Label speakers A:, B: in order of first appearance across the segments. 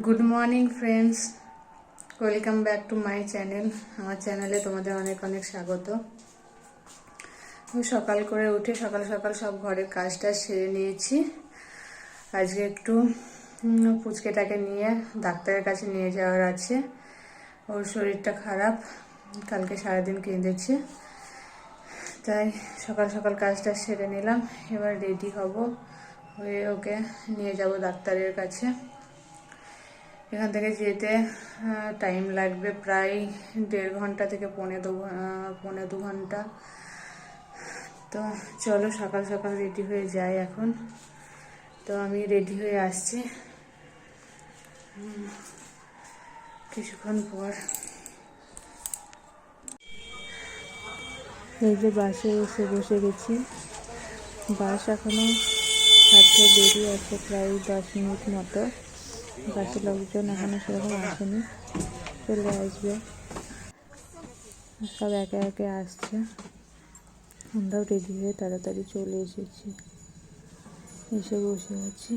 A: Good morning friends, welcome back to my channel. আমার চ্যানেলে তোমাদের অনেক অনেক স্বাগত। সকাল করে উঠে সকাল সকাল সব ঘরের কাজটা সেরে নিয়েছি। আজকে একটু পুচকেটাকে নিয়ে ডাক্তারের কাছে নিয়ে যাওয়ার আছে। ওর শরীরটা খারাপ, কালকে সারাদিন কেঁদেছে, তাই সকাল সকাল কাজটা সেরে নিলাম। এবার রেডি হব, হয়ে ওকে নিয়ে যাব ডাক্তারের কাছে। এখান থেকে যেতে টাইম লাগবে প্রায় 1.5 ঘন্টা থেকে পৌনে দু ঘন্টা। তো চলো সকাল সকাল রেডি হয়ে যাই এখন। তো আমি রেডি হয়ে আসছি কিছুক্ষণ পর। এই যে বাসে এসে বসে গেছি। বাস এখনো ছাড়তে দেরি আছে, প্রায় 10 মিনিট মতো। বাসের লোকজন এখনো সেরকম আসেনি, চলে আসবে, সব একে একে আসছে। আমরাও রেডি হয়ে তাড়াতাড়ি চলে এসেছি, এসে বসে আছি।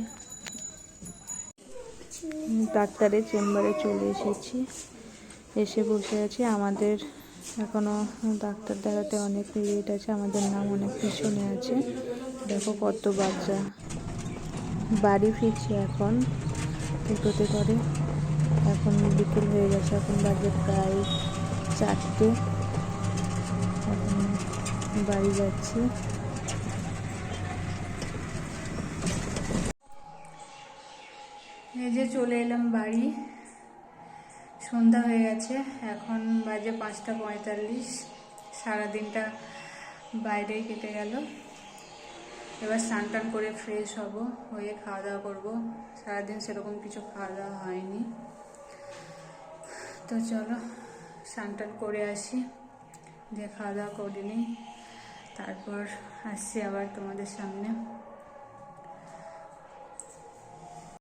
A: ডাক্তারের চেম্বারে চলে এসেছি, এসে বসে আছি। আমাদের এখনো ডাক্তার দেখাতে অনেক লেট আছে, আমাদের নাম অনেক পিছনে আছে। দেখো কত বাচ্চা। বাড়ি ফিরছি এখন টোটোতে করে। এখন বিকেল হয়ে গেছে, এখন বাজে প্রায় 4টে। এখন বাড়ি যাচ্ছি। এই যে চলে এলাম বাড়ি। সন্ধ্যা হয়ে গেছে, এখন বাজে 5টা 45। সারাদিনটা বাইরেই কেটে গেল। এবার স্নান টান করে ফ্রেশ হব, হয়ে খাওয়া দাওয়া করবো। সারাদিন সেরকম কিছু খাওয়া দাওয়া হয়নি। তো চলো স্নান টান করে আসি, দিয়ে খাওয়া দাওয়া করে নিই, তারপর আসছি আবার তোমাদের সামনে।